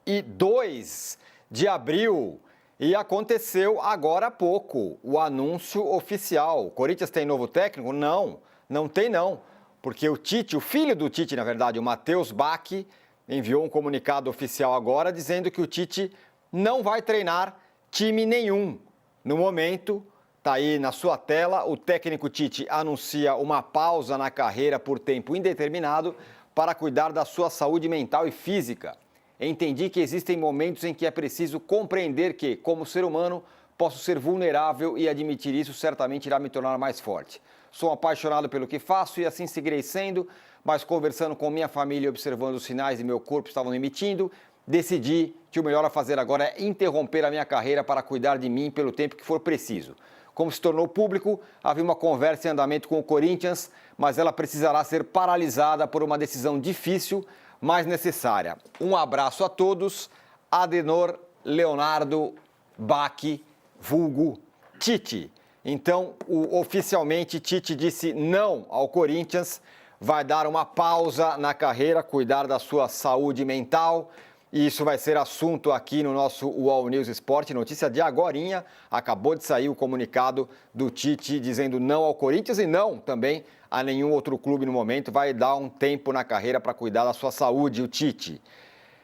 22 de abril. E aconteceu agora há pouco o anúncio oficial. O Corinthians tem novo técnico? Não, não tem não. Porque o Tite, o filho do Tite, na verdade, o Matheus Bachi, enviou um comunicado oficial agora dizendo que o Tite não vai treinar time nenhum. No momento, está aí na sua tela, o técnico Tite anuncia uma pausa na carreira por tempo indeterminado para cuidar da sua saúde mental e física. Entendi que existem momentos em que é preciso compreender que, como ser humano, posso ser vulnerável e admitir isso certamente irá me tornar mais forte. Sou apaixonado pelo que faço e assim seguirei sendo, mas conversando com minha família e observando os sinais que meu corpo estavam emitindo, decidi que o melhor a fazer agora é interromper a minha carreira para cuidar de mim pelo tempo que for preciso. Como se tornou público, havia uma conversa em andamento com o Corinthians, mas ela precisará ser paralisada por uma decisão difícil, mas necessária. Um abraço a todos. Adenor Leonardo Bachi, vulgo Tite. Então, oficialmente, Tite disse não ao Corinthians, vai dar uma pausa na carreira, cuidar da sua saúde mental. E isso vai ser assunto aqui no nosso UOL News Esporte, notícia de agorinha. Acabou de sair o comunicado do Tite dizendo não ao Corinthians e não também a nenhum outro clube no momento. Vai dar um tempo na carreira para cuidar da sua saúde, o Tite.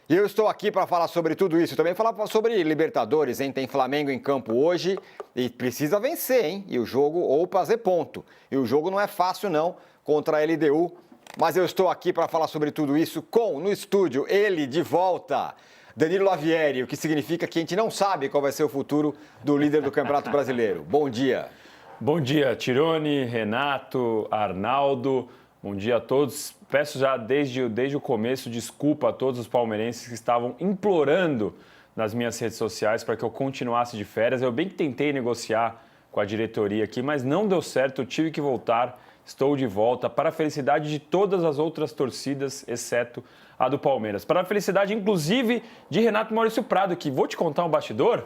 E eu estou aqui para falar sobre tudo isso. Também falar sobre Libertadores, hein? Tem Flamengo em campo hoje e precisa vencer, hein? E o jogo, ou fazer ponto. E o jogo não é fácil, não, contra a LDU. Mas eu estou aqui para falar sobre tudo isso no estúdio, ele de volta, Danilo Lavieri, o que significa que a gente não sabe qual vai ser o futuro do líder do Campeonato Brasileiro. Bom dia. Bom dia, Tironi, Renato, Arnaldo, bom dia a todos. Peço já desde o começo desculpa a todos os palmeirenses que estavam implorando nas minhas redes sociais para que eu continuasse de férias. Eu bem que tentei negociar com a diretoria aqui, mas não deu certo, eu tive que voltar. Estou de volta para a felicidade de todas as outras torcidas, exceto a do Palmeiras. Para a felicidade, inclusive, de Renato Maurício Prado, que vou te contar um bastidor.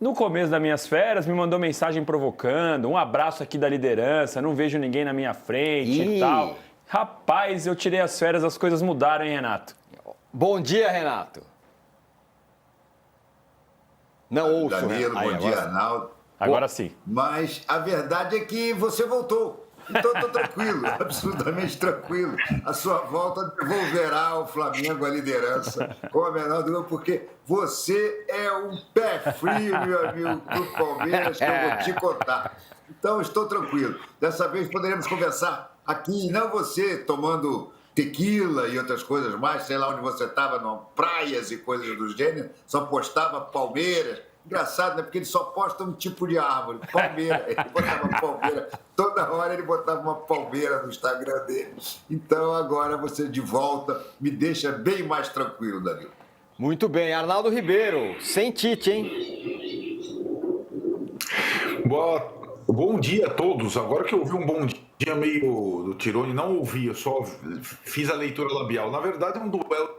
No começo das minhas férias, me mandou mensagem provocando, um abraço aqui da liderança, não vejo ninguém na minha frente e tal. Rapaz, eu tirei as férias, as coisas mudaram, hein, Renato? Bom dia, Renato. Não ouço, Danilo, bom dia, Arnaldo. Agora sim. Mas a verdade é que você voltou. Então estou tranquilo, absolutamente tranquilo. A sua volta devolverá ao Flamengo a liderança, com a menor dúvida, porque você é um pé frio, meu amigo, do Palmeiras, que eu vou te contar. Então estou tranquilo. Dessa vez poderemos conversar aqui, não você tomando tequila e outras coisas mais, sei lá onde você estava, praias e coisas do gênero, só postava Palmeiras. Engraçado, né? Porque ele só posta um tipo de árvore, palmeira. Ele botava palmeira. Toda hora ele botava uma palmeira no Instagram dele. Então agora você de volta me deixa bem mais tranquilo, Danilo. Muito bem. Arnaldo Ribeiro, sem Tite, hein? Bom dia a todos. Agora que eu ouvi um bom dia meio do Tironi, não ouvi, eu só fiz a leitura labial. Na verdade é um duelo,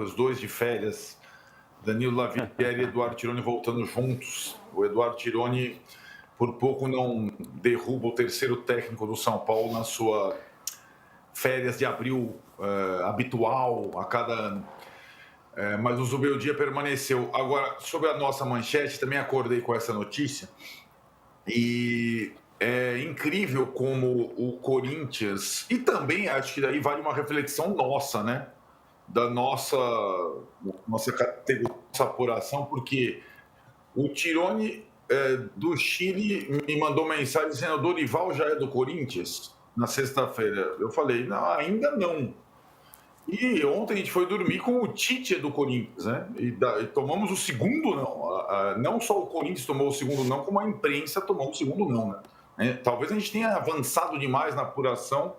os dois de férias. Danilo Lavieri e Eduardo Tironi voltando juntos. O Eduardo Tironi, por pouco, não derruba o terceiro técnico do São Paulo na sua férias de abril habitual a cada ano. Mas o Zubeldia permaneceu. Agora, sobre a nossa manchete, também acordei com essa notícia. E é incrível como o Corinthians... E também, acho que daí vale uma reflexão nossa, né? Da nossa categoria, nossa apuração, porque o Tironi do Chile me mandou mensagem dizendo o Dorival já é do Corinthians na sexta-feira. Eu falei, não, ainda não. E ontem a gente foi dormir com o Tite do Corinthians, né? E tomamos o segundo não. Não só o Corinthians tomou o segundo não, como a imprensa tomou o segundo não, né? Talvez a gente tenha avançado demais na apuração.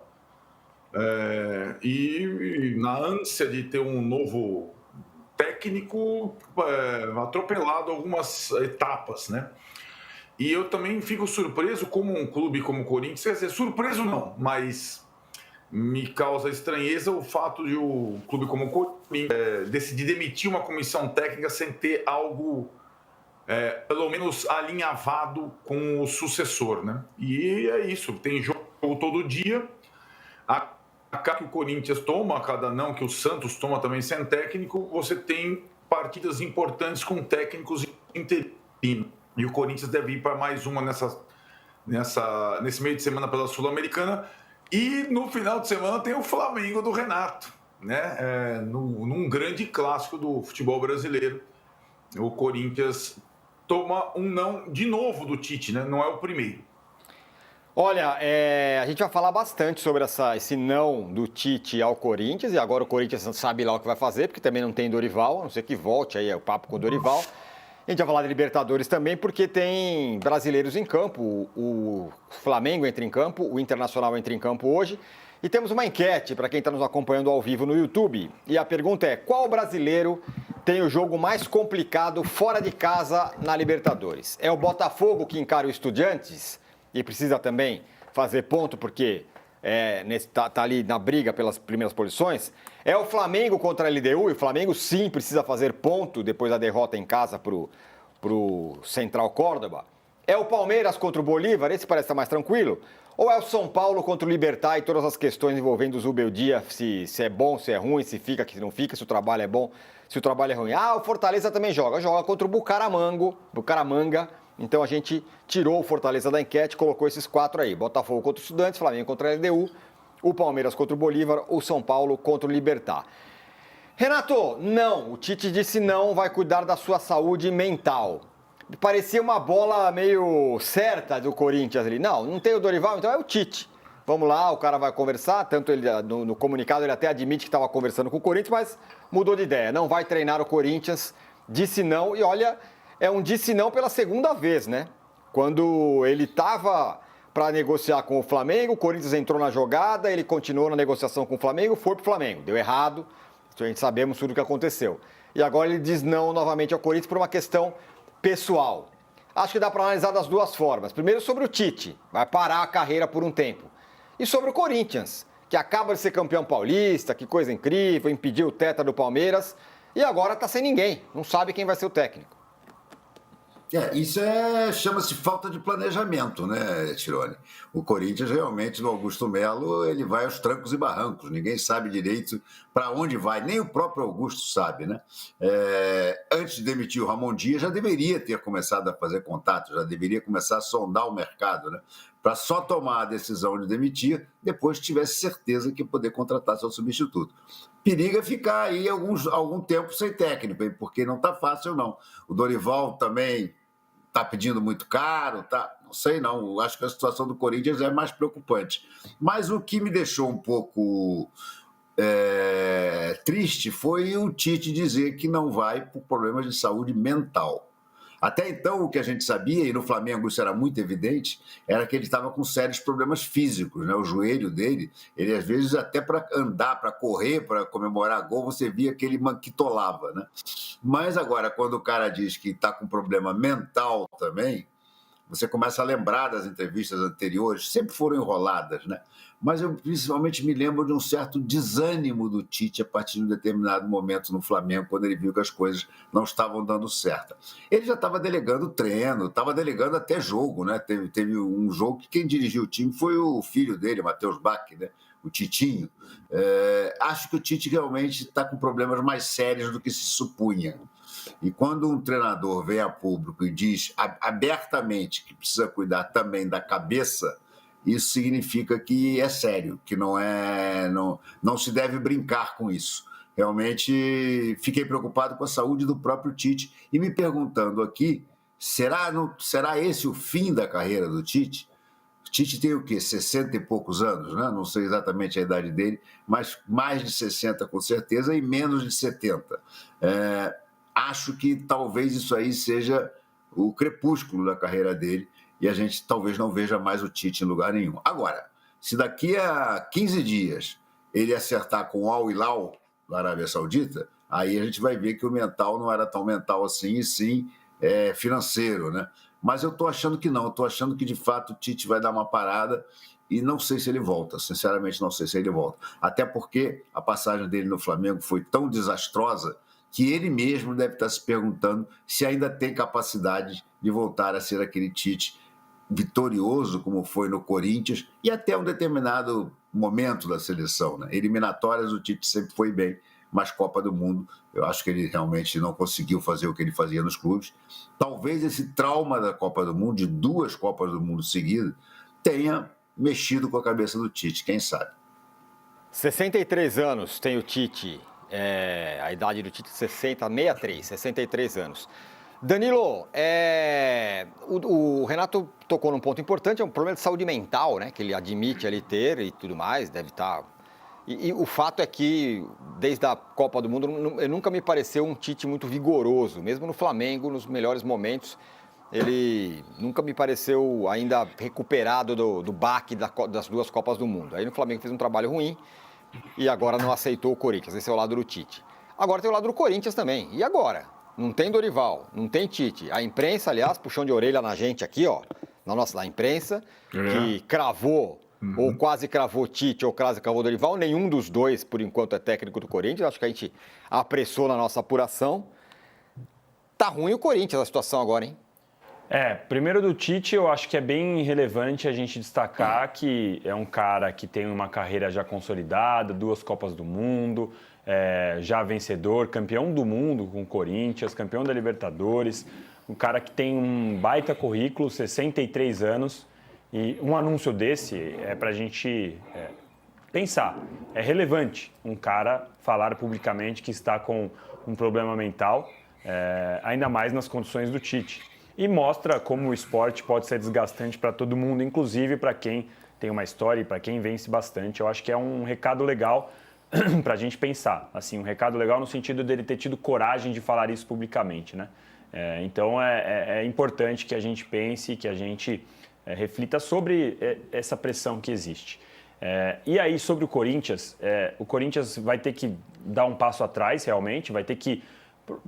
E na ânsia de ter um novo técnico, atropelado algumas etapas, né? E eu também fico surpreso como um clube como o Corinthians, quer dizer, surpreso não, mas me causa estranheza o fato de um clube como o Corinthians decidir demitir uma comissão técnica sem ter algo, pelo menos alinhavado com o sucessor, né? E é isso, tem jogo todo dia. A cada que o Corinthians toma, a cada não que o Santos toma também sem técnico, você tem partidas importantes com técnicos interinos. E o Corinthians deve ir para mais uma nesse meio de semana pela Sul-Americana. E no final de semana tem o Flamengo do Renato, né? Num grande clássico do futebol brasileiro. O Corinthians toma um não de novo do Tite, né? Não é o primeiro. Olha, a gente vai falar bastante sobre esse não do Tite ao Corinthians, e agora o Corinthians sabe lá o que vai fazer, porque também não tem Dorival, a não ser que volte aí o papo com o Dorival. A gente vai falar de Libertadores também, porque tem brasileiros em campo, o Flamengo entra em campo, o Internacional entra em campo hoje, e temos uma enquete para quem está nos acompanhando ao vivo no YouTube, e a pergunta é: qual brasileiro tem o jogo mais complicado fora de casa na Libertadores? É o Botafogo que encara o Estudiantes e precisa também fazer ponto porque tá ali na briga pelas primeiras posições? É o Flamengo contra a LDU, e o Flamengo sim precisa fazer ponto depois da derrota em casa pro Central Córdoba? É o Palmeiras contra o Bolívar, esse parece estar mais tranquilo? Ou é o São Paulo contra o Libertad e todas as questões envolvendo o Zubeldia, se é bom, se é ruim, se fica, se não fica, se o trabalho é bom, se o trabalho é ruim? Ah, o Fortaleza também joga contra o Bucaramanga. Então a gente tirou o Fortaleza da enquete, colocou esses 4 aí: Botafogo contra o Estudiantes, Flamengo contra a LDU, o Palmeiras contra o Bolívar, o São Paulo contra o Libertad. Renato, não, o Tite disse não, vai cuidar da sua saúde mental. Parecia uma bola meio certa do Corinthians ali. Não tem o Dorival, então é o Tite. Vamos lá, o cara vai conversar, tanto ele no comunicado ele até admite que estava conversando com o Corinthians, mas mudou de ideia, não vai treinar o Corinthians, disse não, e olha, é um disse não pela segunda vez, né? Quando ele estava para negociar com o Flamengo, o Corinthians entrou na jogada, ele continuou na negociação com o Flamengo, foi pro Flamengo, deu errado, a gente sabemos tudo o que aconteceu. E agora ele diz não novamente ao Corinthians por uma questão pessoal. Acho que dá para analisar das duas formas. Primeiro sobre o Tite, vai parar a carreira por um tempo. E sobre o Corinthians, que acaba de ser campeão paulista, que coisa incrível, impediu o tetra do Palmeiras, e agora está sem ninguém, não sabe quem vai ser o técnico. Isso chama-se falta de planejamento, né, Tironi? O Corinthians realmente, no Augusto Melo, ele vai aos trancos e barrancos. Ninguém sabe direito para onde vai, nem o próprio Augusto sabe, né? Antes de demitir o Ramon Dias, já deveria ter começado a fazer contato, já deveria começar a sondar o mercado, né? Para só tomar a decisão de demitir depois que tivesse certeza que poder contratar seu substituto. Periga ficar aí algum tempo sem técnico, hein? Porque não está fácil, não. O Dorival também está pedindo muito caro, tá? Não sei, não. Acho que a situação do Corinthians é mais preocupante. Mas o que me deixou um pouco triste foi o Tite dizer que não vai por problemas de saúde mental. Até então, o que a gente sabia, e no Flamengo isso era muito evidente, era que ele estava com sérios problemas físicos, né? O joelho dele, ele às vezes até para andar, para correr, para comemorar gol, você via que ele manquitolava, né? Mas agora, quando o cara diz que está com problema mental também, você começa a lembrar das entrevistas anteriores, sempre foram enroladas, né? Mas eu principalmente me lembro de um certo desânimo do Tite a partir de um determinado momento no Flamengo, quando ele viu que as coisas não estavam dando certo. Ele já estava delegando treino, estava delegando até jogo, né? Teve um jogo que quem dirigiu o time foi o filho dele, Matheus Bach, né? O Titinho. Acho que o Tite realmente está com problemas mais sérios do que se supunha. E quando um treinador vem a público e diz abertamente que precisa cuidar também da cabeça, isso significa que é sério, que não se deve brincar com isso. Realmente fiquei preocupado com a saúde do próprio Tite e me perguntando aqui, será esse o fim da carreira do Tite? O Tite tem o quê? 60 e poucos anos, né? Não sei exatamente a idade dele, mas mais de 60 com certeza e menos de 70. Acho que talvez isso aí seja o crepúsculo da carreira dele e a gente talvez não veja mais o Tite em lugar nenhum. Agora, se daqui a 15 dias ele acertar com o Al Hilal da Arábia Saudita, aí a gente vai ver que o mental não era tão mental assim, e sim financeiro, né? Mas eu estou achando que não, estou achando que de fato o Tite vai dar uma parada e não sei se ele volta, sinceramente não sei se ele volta. Até porque a passagem dele no Flamengo foi tão desastrosa que ele mesmo deve estar se perguntando se ainda tem capacidade de voltar a ser aquele Tite vitorioso como foi no Corinthians e até um determinado momento da seleção, né? Eliminatórias o Tite sempre foi bem, mas Copa do Mundo, eu acho que ele realmente não conseguiu fazer o que ele fazia nos clubes. Talvez esse trauma da Copa do Mundo, de 2 Copas do Mundo seguidas, tenha mexido com a cabeça do Tite, quem sabe. 63 anos tem o Tite, a idade do Tite 63 anos. Danilo, o Renato tocou num ponto importante, é um problema de saúde mental, né? Que ele admite ali ter e tudo mais, deve estar... E o fato é que, desde a Copa do Mundo, nunca me pareceu um Tite muito vigoroso, mesmo no Flamengo, nos melhores momentos, ele nunca me pareceu ainda recuperado do baque das 2 Copas do Mundo. Aí no Flamengo fez um trabalho ruim e agora não aceitou o Corinthians, esse é o lado do Tite. Agora tem o lado do Corinthians também, e agora? Não tem Dorival, não tem Tite. A imprensa, aliás, puxão de orelha na gente aqui, ó, na imprensa, que cravou, ou quase cravou Tite, ou quase cravou Dorival. Nenhum dos dois, por enquanto, é técnico do Corinthians. Acho que a gente apressou na nossa apuração. Tá ruim o Corinthians a situação agora, hein? Primeiro do Tite, eu acho que é bem relevante a gente destacar que é um cara que tem uma carreira já consolidada, 2 Copas do Mundo, já vencedor, campeão do mundo com o Corinthians, campeão da Libertadores, um cara que tem um baita currículo, 63 anos, e um anúncio desse é para a gente pensar. É relevante um cara falar publicamente que está com um problema mental, ainda mais nas condições do Tite. E mostra como o esporte pode ser desgastante para todo mundo, inclusive para quem tem uma história e para quem vence bastante. Eu acho que é um recado legal para a gente pensar. Assim, um recado legal no sentido dele ter tido coragem de falar isso publicamente, né? Então é importante que a gente pense, que a gente reflita sobre essa pressão que existe. E aí, sobre o Corinthians vai ter que dar um passo atrás, realmente, vai ter que...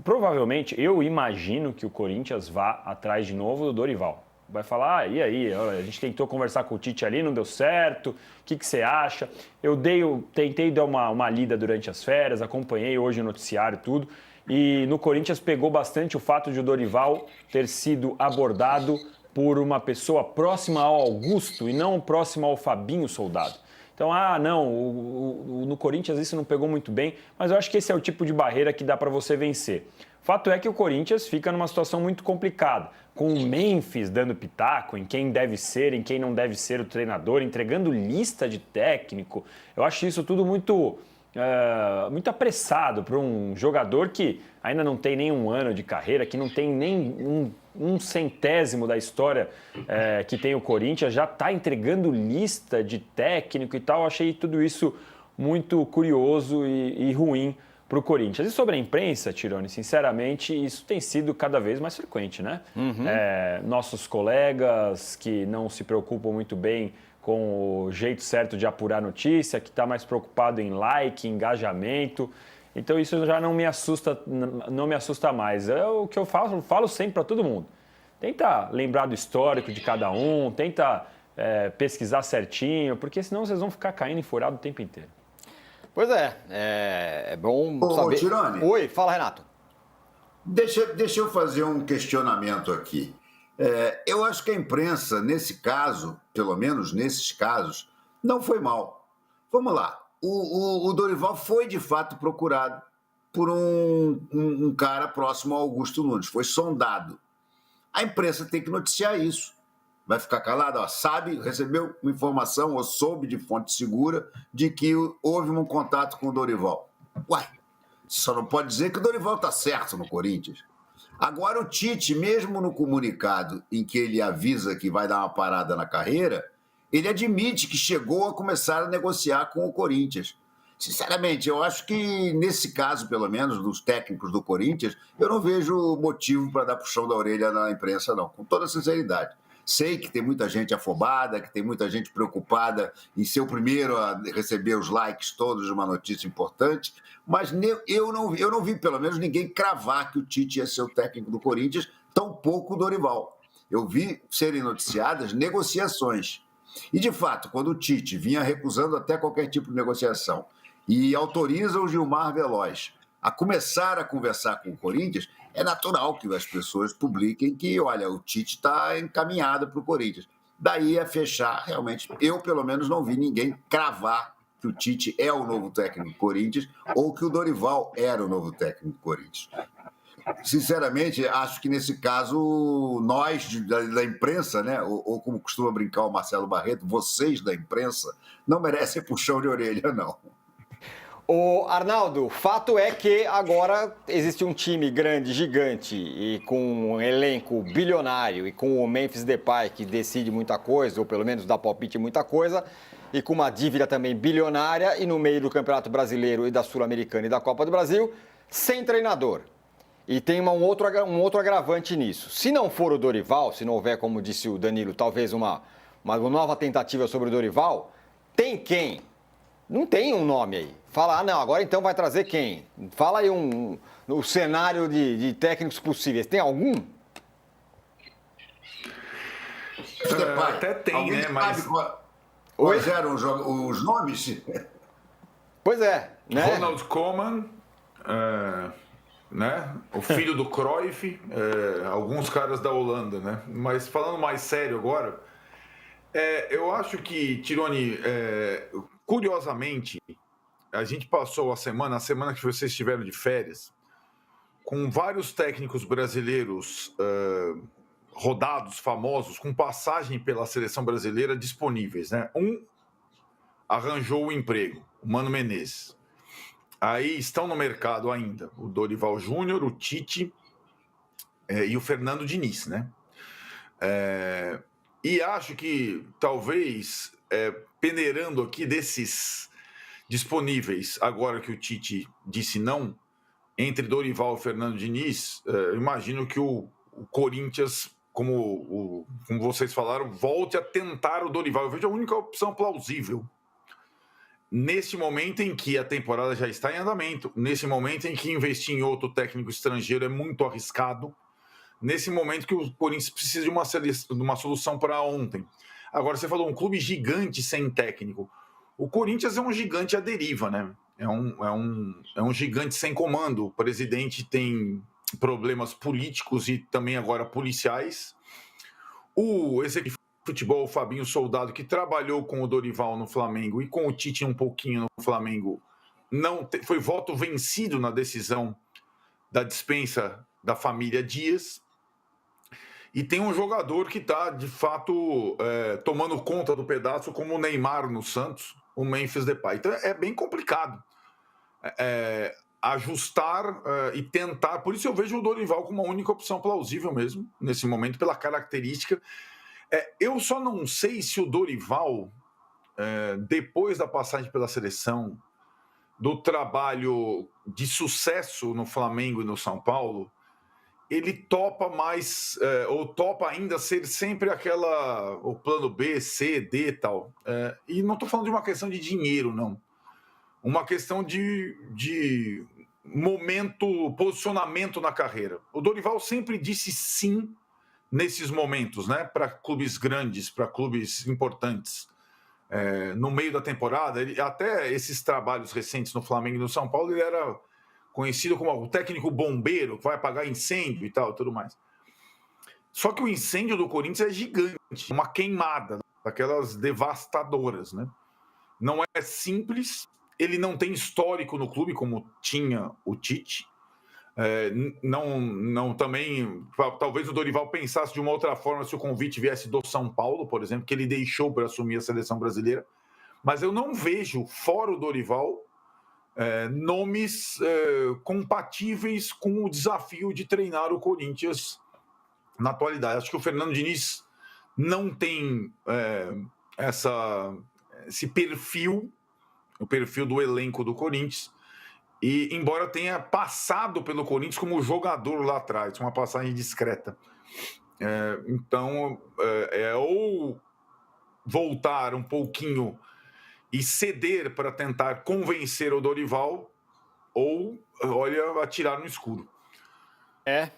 Provavelmente, eu imagino que o Corinthians vá atrás de novo do Dorival. Vai falar, e aí, a gente tentou conversar com o Tite ali, não deu certo, o que você acha? Eu tentei dar uma lida durante as férias, acompanhei hoje o noticiário e tudo, e no Corinthians pegou bastante o fato de o Dorival ter sido abordado por uma pessoa próxima ao Augusto e não próxima ao Fabinho Soldado. Então, no Corinthians isso não pegou muito bem, mas eu acho que esse é o tipo de barreira que dá para você vencer. Fato é que o Corinthians fica numa situação muito complicada, com o Memphis dando pitaco em quem deve ser, em quem não deve ser o treinador, entregando lista de técnico. Eu acho isso tudo muito apressado para um jogador que ainda não tem nem 1 ano de carreira, que não tem nem um centésimo da história que tem o Corinthians, já está entregando lista de técnico e tal. Eu achei tudo isso muito curioso e ruim para o Corinthians. E sobre a imprensa, Tironi, sinceramente, isso tem sido cada vez mais frequente, né? Nossos colegas que não se preocupam muito bem com o jeito certo de apurar notícia, que está mais preocupado em like, engajamento. Então isso já não me assusta mais. É o que eu falo sempre para todo mundo. Tenta lembrar do histórico de cada um, tenta pesquisar certinho, porque senão vocês vão ficar caindo em furado o tempo inteiro. Pois é bom saber... Tironi. Oi, fala, Renato. Deixa eu fazer um questionamento aqui. Eu acho que a imprensa, nesse caso, pelo menos nesses casos, não foi mal. Vamos lá. O Dorival foi, de fato, procurado por um cara próximo ao Augusto Nunes. Foi sondado. A imprensa tem que noticiar isso. Vai ficar calada? Recebeu uma informação ou soube de fonte segura de que houve um contato com o Dorival. Uai, só não pode dizer que o Dorival está certo no Corinthians. Agora, o Tite, mesmo no comunicado em que ele avisa que vai dar uma parada na carreira, ele admite que chegou a começar a negociar com o Corinthians. Sinceramente, eu acho que, nesse caso, pelo menos, dos técnicos do Corinthians, eu não vejo motivo para dar puxão da orelha na imprensa, não, com toda sinceridade. Sei que tem muita gente afobada, que tem muita gente preocupada em ser o primeiro a receber os likes todos de uma notícia importante, mas eu não vi, pelo menos, ninguém cravar que o Tite ia ser o técnico do Corinthians, tampouco o Dorival. Eu vi serem noticiadas negociações. E, de fato, quando o Tite vinha recusando até qualquer tipo de negociação e autoriza o Gilmar Veloz a começar a conversar com o Corinthians, é natural que as pessoas publiquem que, olha, o Tite está encaminhado para o Corinthians. Daí a fechar, realmente, eu pelo menos não vi ninguém cravar que o Tite é o novo técnico do Corinthians ou que o Dorival era o novo técnico do Corinthians. Sinceramente, acho que nesse caso, nós da imprensa, né, ou como costuma brincar o Marcelo Barreto, vocês da imprensa, não merecem puxão de orelha, não. Ô, Arnaldo, fato é que agora existe um time grande, gigante, e com um elenco bilionário, e com o Memphis Depay, que decide muita coisa, ou pelo menos dá palpite em muita coisa, e com uma dívida também bilionária, e no meio do Campeonato Brasileiro e da Sul-Americana e da Copa do Brasil, sem treinador. E tem um outro agravante nisso. Se não for o Dorival, se não houver, como disse o Danilo, talvez uma nova tentativa sobre o Dorival, tem quem? Não tem um nome aí. Fala, não, agora então vai trazer quem? Fala aí o cenário de técnicos possíveis. Tem algum? Até tem, né? Mas... Quais eram os nomes? Pois é, né? Ronald Koeman, né? O filho do Cruyff, alguns caras da Holanda, né? Mas falando mais sério agora, eu acho que, Tironi, curiosamente, a gente passou a semana que vocês estiveram de férias, com vários técnicos brasileiros rodados, famosos, com passagem pela seleção brasileira disponíveis, né? Um arranjou o emprego, o Mano Menezes. Aí estão no mercado ainda o Dorival Júnior, o Tite e o Fernando Diniz, né? E acho que talvez, peneirando aqui desses disponíveis, agora que o Tite disse não, entre Dorival e Fernando Diniz, imagino que o Corinthians, como vocês falaram, volte a tentar o Dorival. Eu vejo a única opção plausível. Nesse momento em que a temporada já está em andamento, nesse momento em que investir em outro técnico estrangeiro é muito arriscado, nesse momento que o Corinthians precisa de uma solução para ontem. Agora, você falou um clube gigante sem técnico. O Corinthians é um gigante à deriva, né? É um gigante sem comando. O presidente tem problemas políticos e também agora policiais. O executivo de futebol, o Fabinho Soldado, que trabalhou com o Dorival no Flamengo e com o Tite um pouquinho no Flamengo, foi voto vencido na decisão da dispensa da família Dias. E tem um jogador que está, de fato, tomando conta do pedaço, como o Neymar no Santos, o Memphis Depay. Então é bem complicado ajustar e tentar. Por isso eu vejo o Dorival como uma única opção plausível mesmo, nesse momento, pela característica. Eu só não sei se o Dorival, depois da passagem pela seleção, do trabalho de sucesso no Flamengo e no São Paulo, ele topa mais, ou topa ainda ser sempre o plano B, C, D e tal. E não estou falando de uma questão de dinheiro, não. Uma questão de momento, posicionamento na carreira. O Dorival sempre disse sim nesses momentos, né? Para clubes grandes, para clubes importantes. No meio da temporada, até esses trabalhos recentes no Flamengo e no São Paulo, ele era conhecido como o técnico bombeiro, que vai apagar incêndio e tal, tudo mais. Só que o incêndio do Corinthians é gigante, uma queimada, daquelas devastadoras, né? Não é simples, ele não tem histórico no clube, como tinha o Tite. Não também, talvez o Dorival pensasse de uma outra forma se o convite viesse do São Paulo, por exemplo, que ele deixou para assumir a seleção brasileira. Mas eu não vejo, fora o Dorival, nomes compatíveis com o desafio de treinar o Corinthians na atualidade. Acho que o Fernando Diniz não tem esse perfil, o perfil do elenco do Corinthians, e embora tenha passado pelo Corinthians como jogador lá atrás, uma passagem discreta. Então, ou voltar um pouquinho e ceder para tentar convencer o Dorival, ou, atirar no escuro.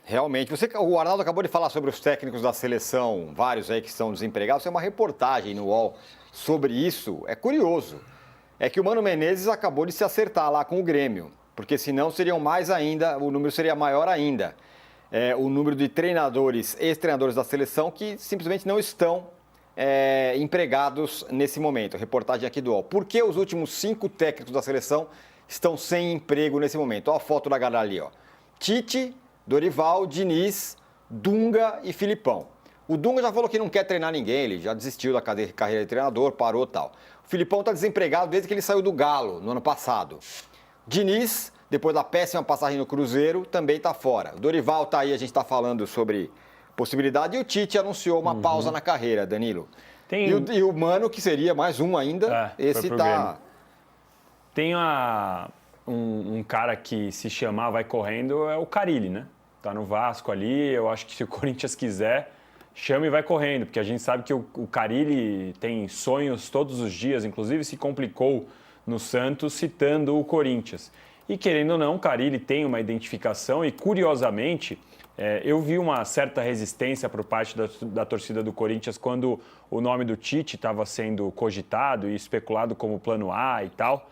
Realmente. O Arnaldo acabou de falar sobre os técnicos da seleção, vários aí que estão desempregados. Tem uma reportagem no UOL sobre isso. É curioso. É que o Mano Menezes acabou de se acertar lá com o Grêmio, porque senão seriam mais ainda, o número seria maior ainda. O número de treinadores, ex-treinadores da seleção que simplesmente não estão empregados nesse momento. Reportagem aqui do UOL. Por que os últimos 5 técnicos da seleção estão sem emprego nesse momento? Olha a foto da galera ali, ó. Tite, Dorival, Diniz, Dunga e Filipão. O Dunga já falou que não quer treinar ninguém, ele já desistiu da carreira de treinador, parou e tal. O Filipão está desempregado desde que ele saiu do Galo no ano passado. Diniz, depois da péssima passagem no Cruzeiro, também está fora. O Dorival está aí, a gente está falando sobre possibilidade, e o Tite anunciou uma pausa na carreira, Danilo. E o Mano, que seria mais um ainda, esse está... Tem um cara que, se chamar, vai correndo, é o Carille, né? Tá no Vasco ali, eu acho que se o Corinthians quiser, chama e vai correndo, porque a gente sabe que o Carille tem sonhos todos os dias, inclusive se complicou no Santos citando o Corinthians. E querendo ou não, o Carille tem uma identificação e, curiosamente, eu vi uma certa resistência por parte da torcida do Corinthians quando o nome do Tite estava sendo cogitado e especulado como plano A e tal.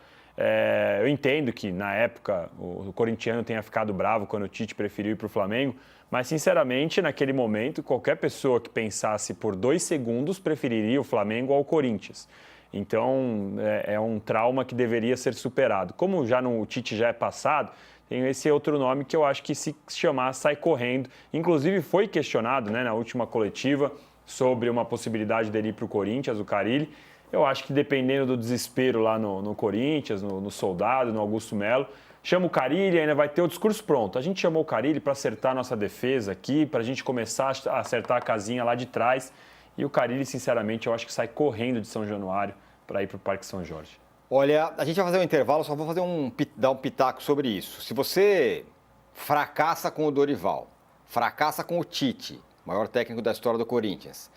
Eu entendo que, na época, o corintiano tenha ficado bravo quando o Tite preferiu ir para o Flamengo, mas, sinceramente, naquele momento, qualquer pessoa que pensasse por 2 segundos preferiria o Flamengo ao Corinthians. Então, é um trauma que deveria ser superado. Como o Tite já é passado, tem esse outro nome que eu acho que, se chamar, sai correndo. Inclusive, foi questionado, né, na última coletiva sobre uma possibilidade dele ir para o Corinthians, o Carille. Eu acho que, dependendo do desespero lá no Corinthians, no Soldado, no Augusto Melo, chama o Carille, ainda vai ter o discurso pronto. A gente chamou o Carille para acertar a nossa defesa aqui, para a gente começar a acertar a casinha lá de trás. E o Carille, sinceramente, eu acho que sai correndo de São Januário para ir para o Parque São Jorge. Olha, a gente vai fazer um intervalo, só vou dar um pitaco sobre isso. Se você fracassa com o Dorival, fracassa com o Tite, maior técnico da história do Corinthians,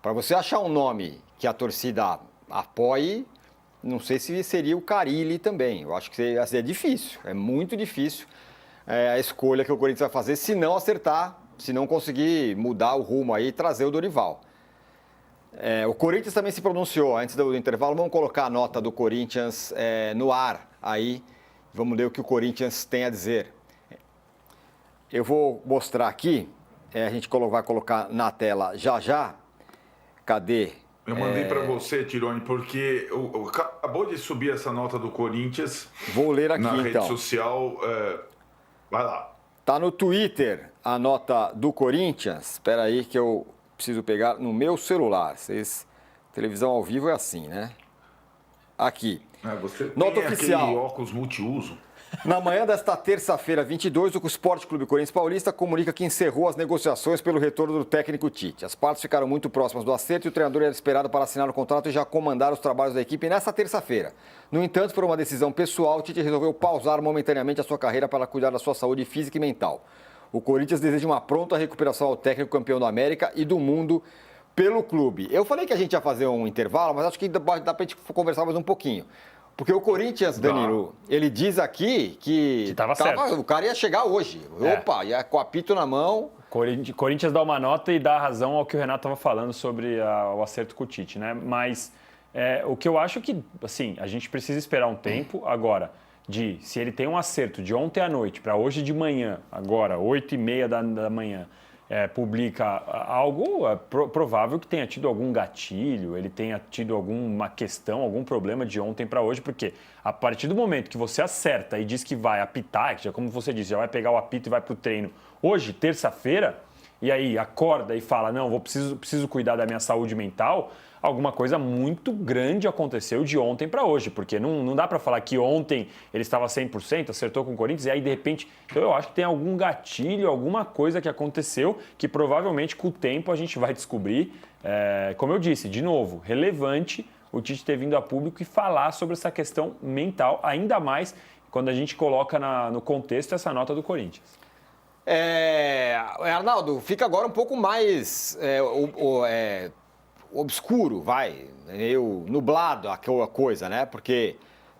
para você achar um nome que a torcida apoie, não sei se seria o Carille também. Eu acho que é difícil, é muito difícil a escolha que o Corinthians vai fazer se não acertar, se não conseguir mudar o rumo aí e trazer o Dorival. O Corinthians também se pronunciou antes do intervalo. Vamos colocar a nota do Corinthians no ar aí. Vamos ler o que o Corinthians tem a dizer. Eu vou mostrar aqui. A gente vai colocar na tela já. Cadê? Eu mandei para você, Tironi, porque acabou de subir essa nota do Corinthians. Vou ler aqui, na então. rede social. Vai lá. Tá no Twitter a nota do Corinthians. Espera aí que eu preciso pegar no meu celular. Televisão ao vivo é assim, né? Aqui. Você nota tem oficial. Aquele óculos multiuso. Na manhã desta terça-feira, 22, o Sport Clube Corinthians Paulista comunica que encerrou as negociações pelo retorno do técnico Tite. As partes ficaram muito próximas do acerto e o treinador era esperado para assinar o contrato e já comandar os trabalhos da equipe nesta terça-feira. No entanto, por uma decisão pessoal, Tite resolveu pausar momentaneamente a sua carreira para cuidar da sua saúde física e mental. O Corinthians deseja uma pronta recuperação ao técnico campeão da América e do mundo pelo clube. Eu falei que a gente ia fazer um intervalo, mas acho que dá para a gente conversar mais um pouquinho. Porque o Corinthians, Danilo, ele diz aqui que estava certo. O cara ia chegar hoje. Opa, ia com o apito na mão. Corinthians dá uma nota e dá razão ao que o Renato estava falando sobre o acerto com o Tite, né? Mas o que eu acho que, assim, a gente precisa esperar um tempo agora se ele tem um acerto de ontem à noite para hoje de manhã, agora, 8h30 da manhã, publica algo, provável que tenha tido algum gatilho, ele tenha tido alguma questão, algum problema de ontem para hoje, porque a partir do momento que você acerta e diz que vai apitar, que já, como você disse, já vai pegar o apito e vai para o treino hoje, terça-feira, e aí acorda e fala, não, preciso cuidar da minha saúde mental, alguma coisa muito grande aconteceu de ontem para hoje, porque não dá para falar que ontem ele estava 100%, acertou com o Corinthians, e aí de repente... Então eu acho que tem algum gatilho, alguma coisa que aconteceu, que provavelmente com o tempo a gente vai descobrir. Como eu disse, de novo, relevante o Tite ter vindo a público e falar sobre essa questão mental, ainda mais quando a gente coloca no contexto essa nota do Corinthians. Arnaldo, fica agora um pouco mais... obscuro, meio nublado aquela coisa, né? Porque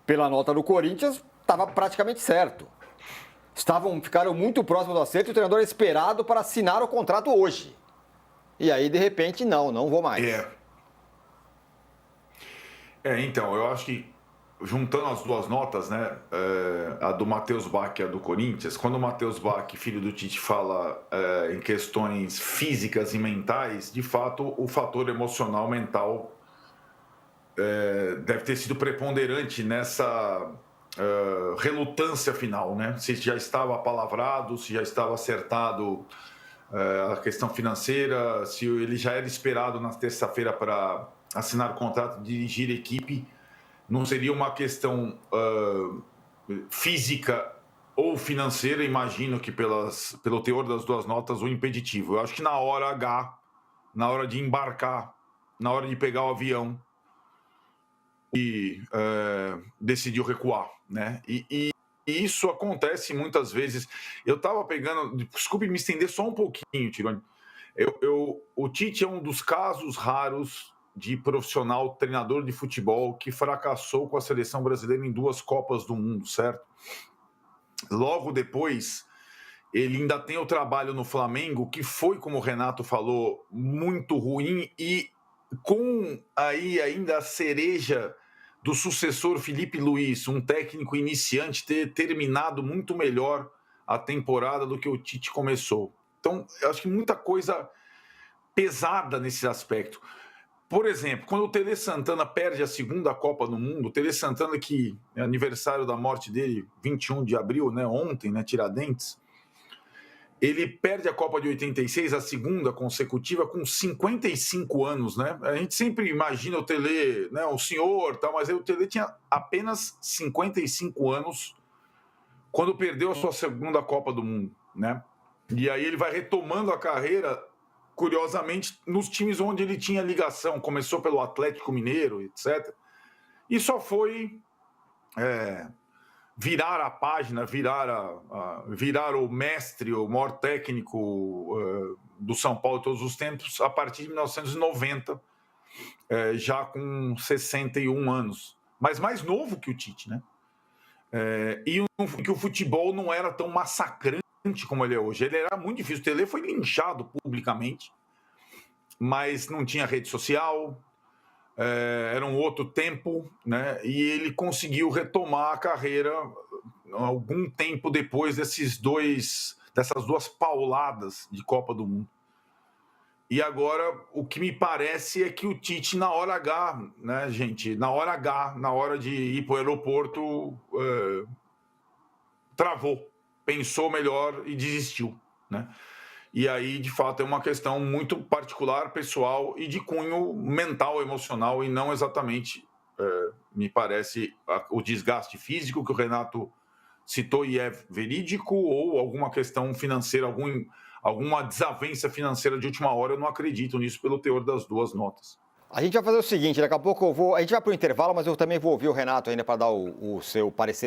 pela nota do Corinthians estava praticamente certo. Ficaram muito próximos do acerto e o treinador é esperado para assinar o contrato hoje. E aí, de repente, não vou mais. Então, eu acho que juntando as duas notas, né, a do Matheus Bach e a do Corinthians, quando o Matheus Bach, filho do Tite, fala em questões físicas e mentais, de fato, o fator emocional, mental, deve ter sido preponderante nessa relutância final, né? Se já estava apalavrado, se já estava acertado a questão financeira, se ele já era esperado na terça-feira para assinar o contrato, dirigir a equipe, não seria uma questão física ou financeira, imagino que pelo teor das duas notas, o impeditivo. Eu acho que na hora H, na hora de embarcar, na hora de pegar o avião, e decidiu recuar, né? E isso acontece muitas vezes. Eu estava pegando, desculpe me estender só um pouquinho, Tironi. O Tite é um dos casos raros de profissional treinador de futebol que fracassou com a seleção brasileira em 2 Copas do Mundo, certo? Logo depois, ele ainda tem o trabalho no Flamengo, que foi, como o Renato falou, muito ruim, e com aí ainda a cereja do sucessor Felipe Luiz, um técnico iniciante, ter terminado muito melhor a temporada do que o Tite começou. Então, eu acho que muita coisa pesada nesse aspecto. Por exemplo, quando o Tele Santana perde a 2ª Copa do Mundo, o Tele Santana, que é aniversário da morte dele, 21 de abril, né, ontem, né, Tiradentes, ele perde a Copa de 86, a 2ª consecutiva, com 55 anos, né? A gente sempre imagina o Tele, né, o senhor, tal, mas o Tele tinha apenas 55 anos quando perdeu a sua 2ª Copa do Mundo, né? E aí ele vai retomando a carreira, curiosamente, nos times onde ele tinha ligação. Começou pelo Atlético Mineiro, etc. E só foi virar a página, virar o mestre, o maior técnico do São Paulo de todos os tempos, a partir de 1990, já com 61 anos. Mas mais novo que o Tite, né? E que o futebol não era tão massacrante como ele é hoje. Ele era muito difícil. O Tele foi linchado publicamente, mas não tinha rede social, era um outro tempo, né? E ele conseguiu retomar a carreira algum tempo depois dessas 2 pauladas de Copa do Mundo. E agora, o que me parece é que o Tite, na hora H, né, gente? Na hora H, na hora de ir para o aeroporto, travou, pensou melhor e desistiu, né? E aí, de fato, é uma questão muito particular, pessoal e de cunho mental, emocional, e não exatamente, me parece, o desgaste físico que o Renato citou e é verídico, ou alguma questão financeira, alguma desavença financeira de última hora. Eu não acredito nisso pelo teor das duas notas. A gente vai fazer o seguinte, daqui a pouco a gente vai para o intervalo, mas eu também vou ouvir o Renato ainda para dar o seu parecer